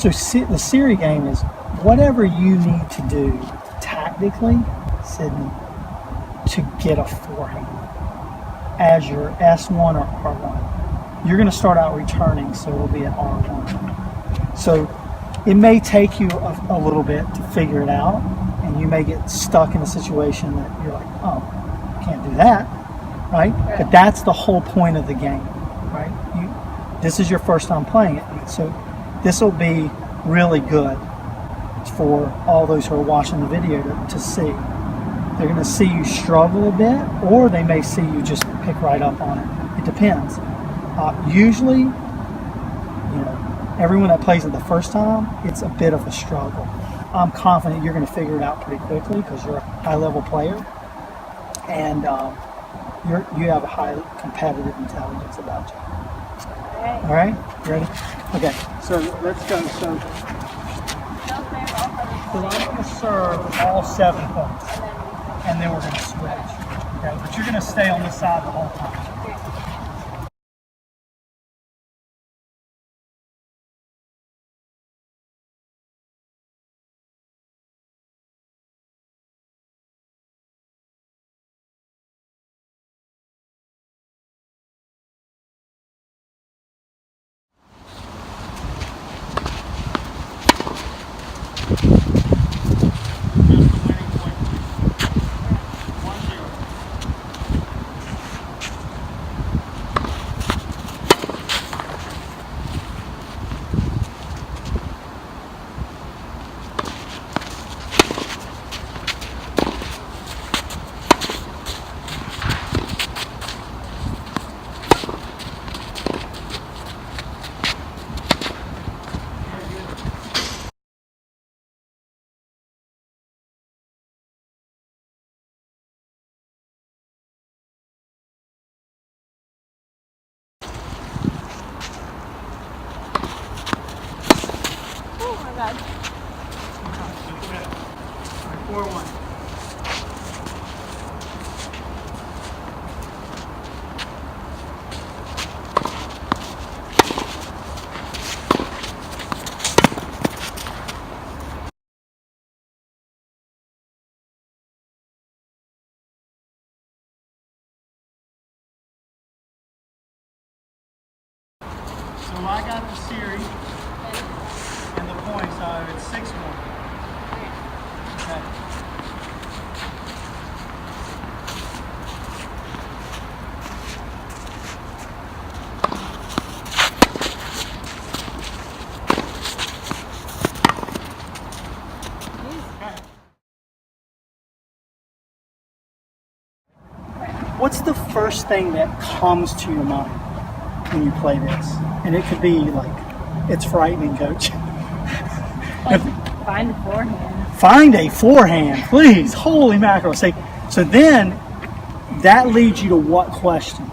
So the SIRI game is whatever you need to do tactically, Sydney, to get a forehand as your S1 or R1. You're going to start out returning, so it'll be an R1. So it may take you a little bit to figure it out, and you may get stuck in a situation that you're like, oh, I can't do that, right? But that's the whole point of the game, right? This is your first time playing it, so this will be really good for all those who are watching the video to see. They're going to see you struggle a bit, or they may see you just pick right up on it. It depends. Usually, you know, everyone that plays it the first time, it's a bit of a struggle. I'm confident you're going to figure it out pretty quickly because you're a high-level player, and you have a high competitive intelligence about you. All right, you ready? Okay, so let's go. So I'm going to serve all 7 points, and then we're going to switch. Okay, but you're going to stay on this side the whole time. Oh my God. 4-1. So I got the SIRI and the points, so it's 6-1. Okay. What's the first thing that comes to your mind when you play this? And it could be like, it's frightening, coach. Like, find a forehand. Find a forehand, please. Holy mackerel. So then that leads you to what question?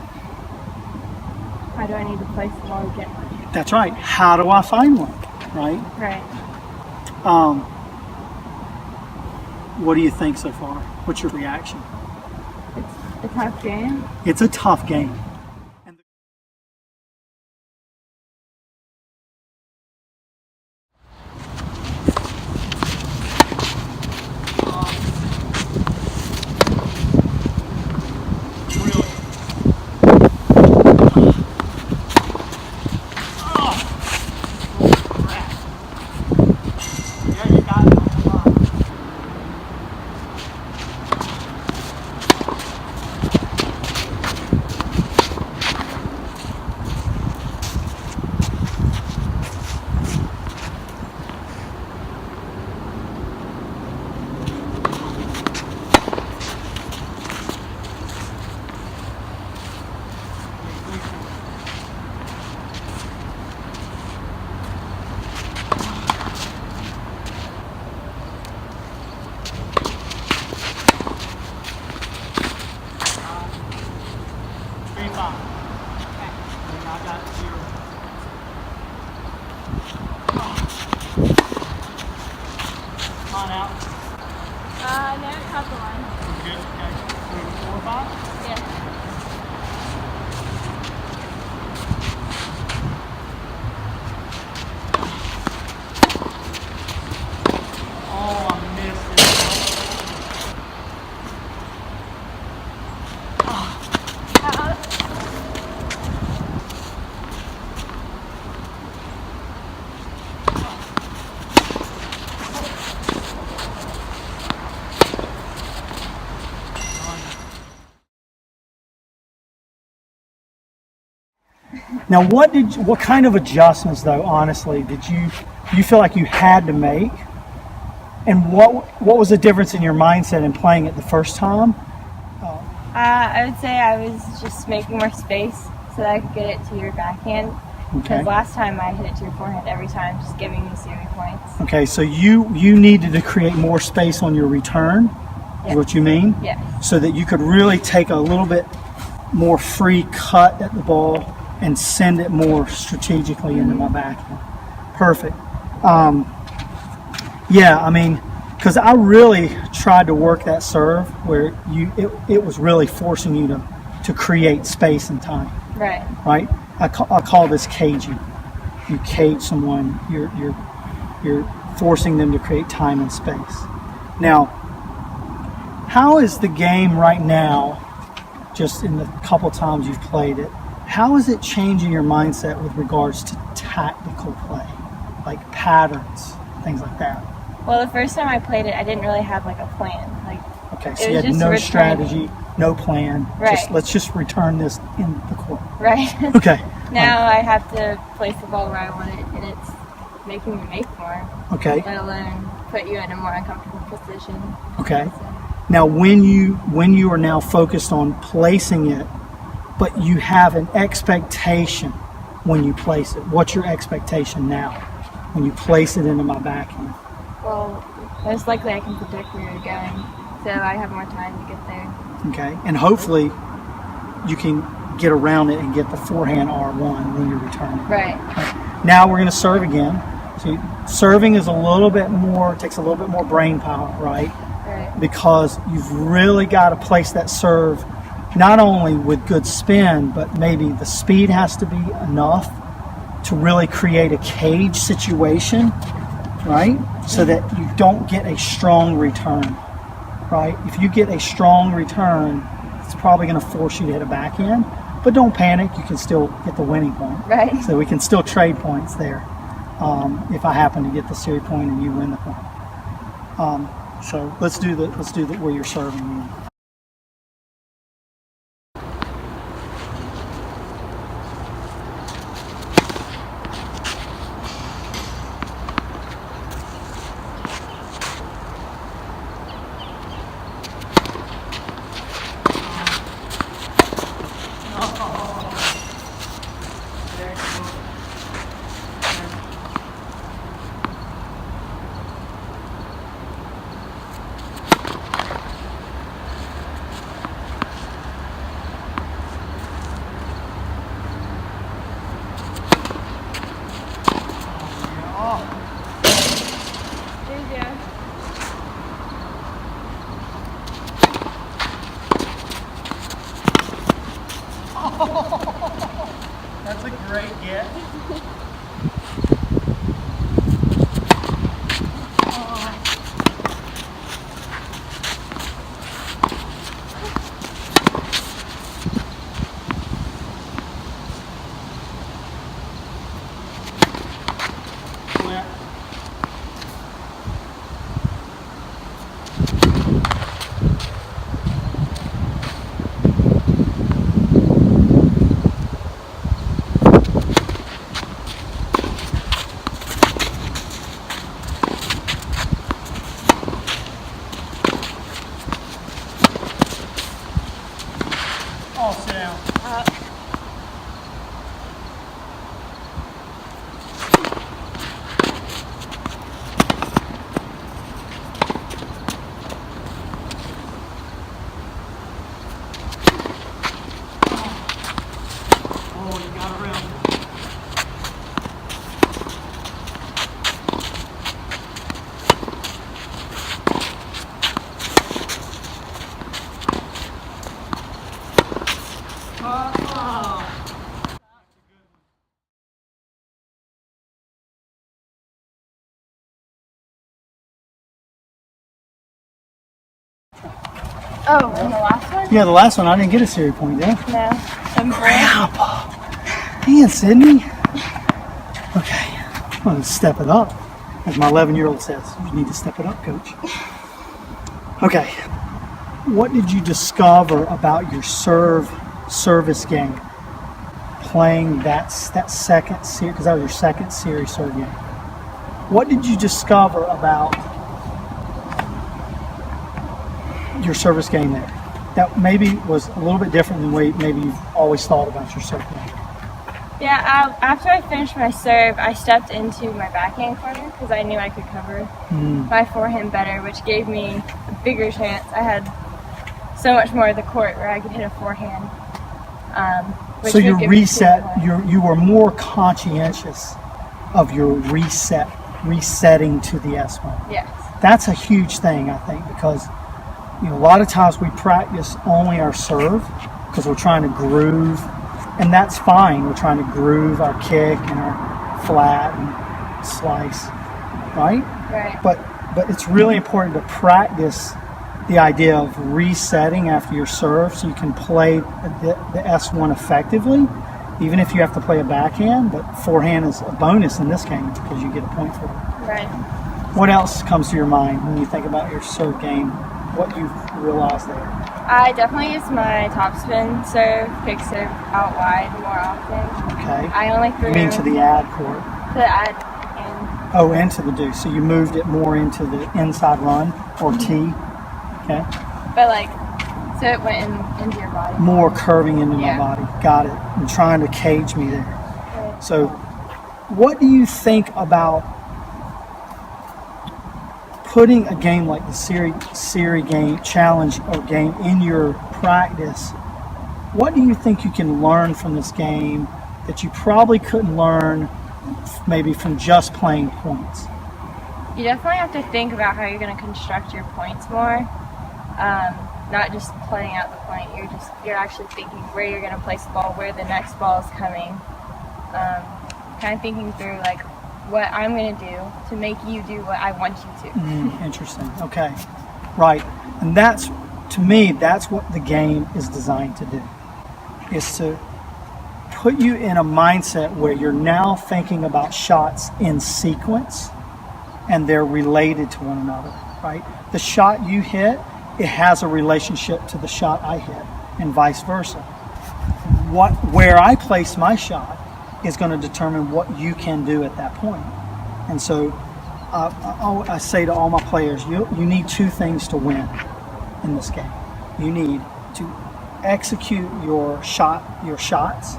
How do I need to place the ball to get one? That's right. How do I find one? Right? Right. What do you think so far? What's your reaction? It's a tough game. It's a tough game. No, top the line. Good, okay. 4 or 5? Yeah. Now, what kind of adjustments, though, honestly, did you feel like you had to make? And what was the difference in your mindset in playing it the first time? I would say I was just making more space so that I could get it to your backhand. Okay. Because last time I hit it to your forehand every time, just giving me SIRI points. Okay, so you needed to create more space on your return, is what you mean? Yes. So that you could really take a little bit more free cut at the ball and send it more strategically into my backhand. Perfect. Yeah, I mean, because I really tried to work that serve where it was really forcing you to create space and time. Right. Right? I call this caging. You cage someone. You're forcing them to create time and space. Now, how is the game right now? Just in the couple times you've played it, how is it changing your mindset with regards to tactical play, like patterns, things like that? Well, the first time I played it, I didn't really have like a plan. Okay, so you had no strategy, no plan. Right. Let's just return this in the court. Right. Okay. Now I have to place the ball where I want it, and it's making me make more. Okay. Let alone put you in a more uncomfortable position. Okay. So, Now, when you are now focused on placing it, but you have an expectation when you place it, what's your expectation now when you place it into my backhand? well, most likely I can predict where you're going, so I have more time to get there. Okay, and hopefully you can get around it and get the forehand R1 when you're returning. Right. Now we're going to serve again. So serving is a little bit more, takes a little bit more brain power, right? Right. Because you've really got to place that serve not only with good spin, but maybe the speed has to be enough to really create a cage situation, right? So that you don't get a strong return, right? If you get a strong return, it's probably going to force you to hit a backhand, but don't panic, you can still get the winning point. Right. So we can still trade points there if I happen to get the SIRI point and you win the point. So let's do the where you're serving. That's a great get. Oh, sit down. Oh, you got around it. Oh, and the last one? Yeah, the last one I didn't get a SIRI point, yeah? No. Crap! Dang it, Sydney. Okay, I'm gonna step it up. As my 11-year-old says, you need to step it up, coach. Okay, what did you discover about your service game playing that second series, because that was your second series serve game. What did you discover about your service game there that maybe was a little bit different than the way maybe you've always thought about your serve game? Yeah, after I finished my serve, I stepped into my backhand corner because I knew I could cover my forehand better, which gave me a bigger chance. I had so much more of the court where I could hit a forehand. So your reset, you were more conscientious of your resetting to the S1. Yes. That's a huge thing, I think, because a lot of times we practice only our serve because we're trying to groove, and that's fine. We're trying to groove our kick and our flat and slice, right? Right. But it's really important to practice the idea of resetting after your serve so you can play the S1 effectively, even if you have to play a backhand. But forehand is a bonus in this game because you get a point for it. Right. What else comes to your mind when you think about your serve game? What you've realized there? I definitely use my topspin serve, kick serve out wide more often. Okay. I only threw. You mean to the ad court? To the ad and. Oh, into the deuce. So you moved it more into the inside run or tee. Okay. But so it went into your body. More curving into Yeah. my body. Got it. And trying to cage me there. Right. So, what do you think about putting a game like the SIRI game challenge or game in your practice? What do you think you can learn from this game that you probably couldn't learn maybe from just playing points? You definitely have to think about how you're going to construct your points more. Not just playing out the point. You're actually thinking where you're going to place the ball, where the next ball is coming. Kind of thinking through what I'm going to do to make you do what I want you to. Interesting. Okay. Right. And that's, to me, that's what the game is designed to do, is to put you in a mindset where you're now thinking about shots in sequence and they're related to one another, right? The shot you hit, it has a relationship to the shot I hit and vice versa. Where I place my shot is going to determine what you can do at that point. And so I say to all my players, you need two things to win in this game. You need to execute your shots,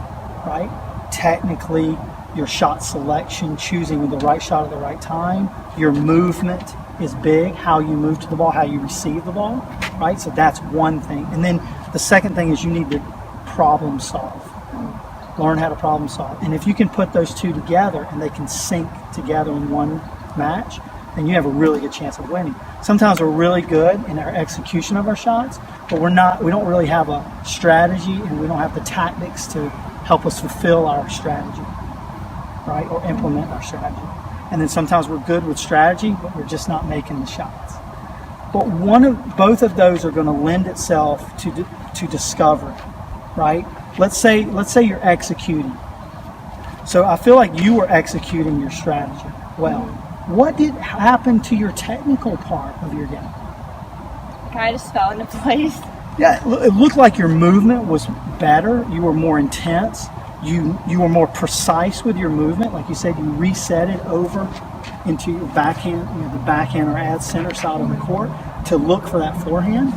right? Technically, your shot selection, choosing the right shot at the right time. Your movement is big, how you move to the ball, how you receive the ball, right? So that's one thing. And then the second thing is you need to problem solve. Learn how to problem solve. And if you can put those two together and they can sync together in one match, then you have a really good chance of winning. Sometimes we're really good in our execution of our shots, but we don't really have a strategy and we don't have the tactics to help us fulfill our strategy, right? Or implement our strategy. And then sometimes we're good with strategy, but we're just not making the shots. But both of those are going to lend itself to discovery, right? Let's say you're executing. So I feel like you were executing your strategy well. What did happen to your technical part of your game? I just fell into place. Yeah, it looked like your movement was better. You were more intense. You were more precise with your movement. Like you said, you reset it over into your backhand, the backhand or ad center side of the court to look for that forehand.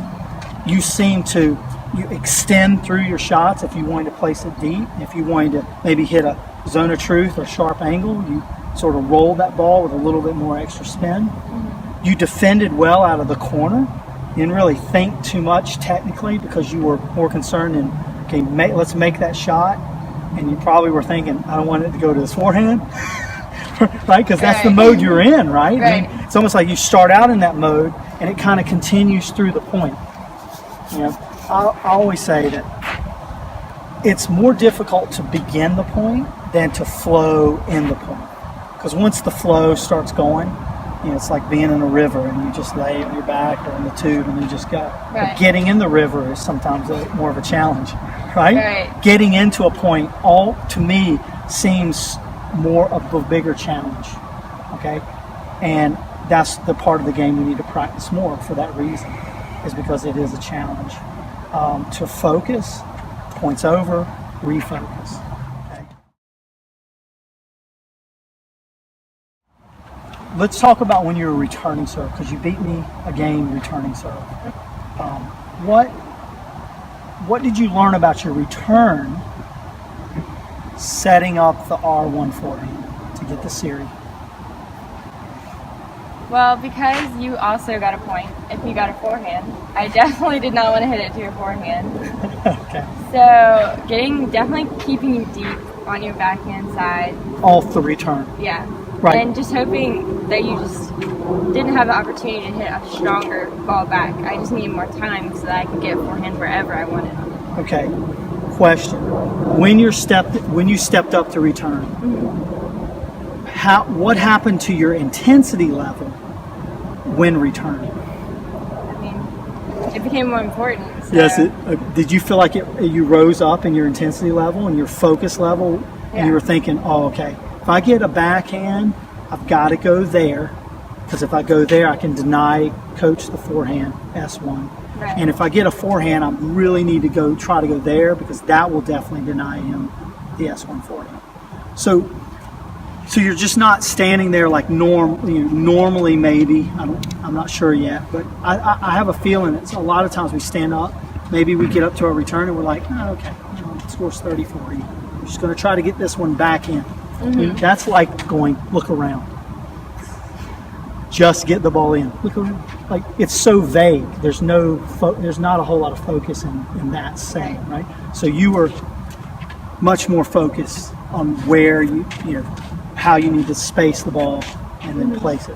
You seem to extend through your shots if you wanted to place it deep. If you wanted to maybe hit a zone of truth or sharp angle, you sort of rolled that ball with a little bit more extra spin. You defended well out of the corner. You didn't really think too much technically because you were more concerned in, okay, let's make that shot. And you probably were thinking, I don't want it to go to this forehand, right? Because that's the mode you're in, right? Right. I mean, it's almost like you start out in that mode and it kind of continues through the point. I always say that it's more difficult to begin the point than to flow in the point. Because once the flow starts going, it's like being in a river and you just lay on your back or in the tube and you just go. Right. But getting in the river is sometimes more of a challenge, right? Right. Getting into a point, to me, seems more of a bigger challenge, okay? And that's the part of the game we need to practice more for that reason, is because it is a challenge. To focus, points over, refocus. let's talk about when you were returning serve, because you beat me a game returning serve. What did you learn about your return setting up the R1 Forehand to get the SIRI? Well, because you also got a point if you got a forehand, I definitely did not want to hit it to your forehand. Okay. So definitely keeping you deep on your backhand side. Off the return. Yeah. Right. And just hoping that you just didn't have the opportunity to hit a stronger ball back. I just needed more time so that I could get forehand wherever I wanted. Okay. Question: when you stepped up to return, what happened to your intensity level when returning? I mean, it became more important. So. Yes. Did you feel like you rose up in your intensity level and your focus level, and you were thinking, "Oh, okay, if I get a backhand, I've got to go there, because if I go there, I can deny Coach the forehand S1." Right. And if I get a forehand, I really need to try to go there, because that will definitely deny him the S1 forehand. So you're just not standing there like normally maybe. I'm not sure yet, but I have a feeling it's a lot of times we stand up, maybe we get up to our return and we're like, oh, okay, the score's 30-40. We're just going to try to get this one back in. That's like going, look around. Just get the ball in. Look around. Like, it's so vague. There's not a whole lot of focus in that setting, right? So you were much more focused on where how you need to space the ball and then place it.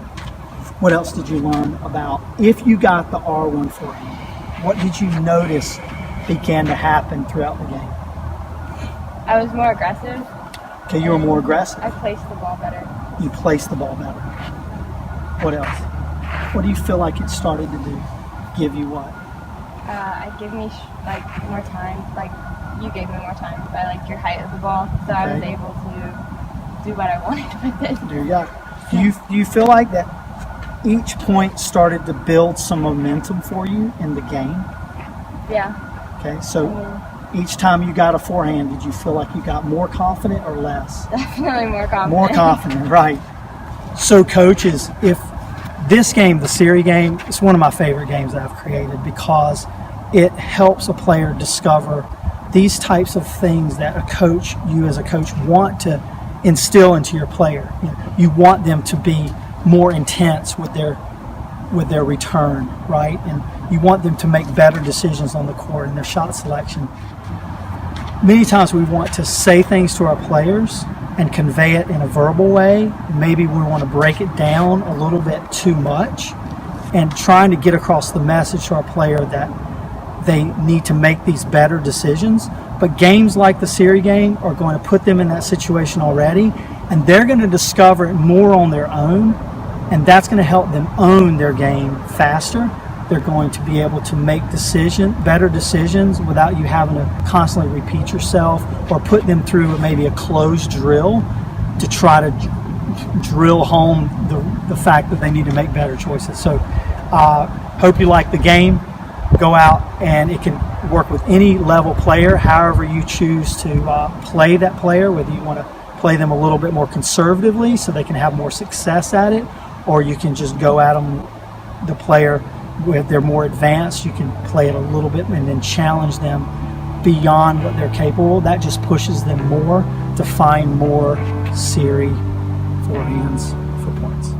What else did you learn about if you got the R1 forehand? What did you notice began to happen throughout the game? I was more aggressive. Okay, you were more aggressive. I placed the ball better. You placed the ball better. What else? What do you feel like it started to do? Give you what? It gave me more time. Like, you gave me more time by your height of the ball, so I was able to do what I wanted with it. There you go. Do you feel like that each point started to build some momentum for you in the game? Yeah. Okay, so each time you got a forehand, did you feel like you got more confident or less? Definitely more confident. More confident, right. So coaches, if this game, the SIRI game, it's one of my favorite games that I've created, because it helps a player discover these types of things that you as a coach want to instill into your player. You want them to be more intense with their return, right? And you want them to make better decisions on the court in their shot selection. Many times we want to say things to our players and convey it in a verbal way. Maybe we want to break it down a little bit too much, and trying to get across the message to our player that they need to make these better decisions. But games like the SIRI game are going to put them in that situation already, and they're going to discover it more on their own, and that's going to help them own their game faster. They're going to be able to make better decisions without you having to constantly repeat yourself or put them through maybe a closed drill to try to drill home the fact that they need to make better choices. So hope you like the game. Go out, and it can work with any level player, however you choose to play that player, whether you want to play them a little bit more conservatively so they can have more success at it, or you can just go at them, the player, if they're more advanced, you can play it a little bit and then challenge them beyond what they're capable. That just pushes them more to find more SIRI forehands for points.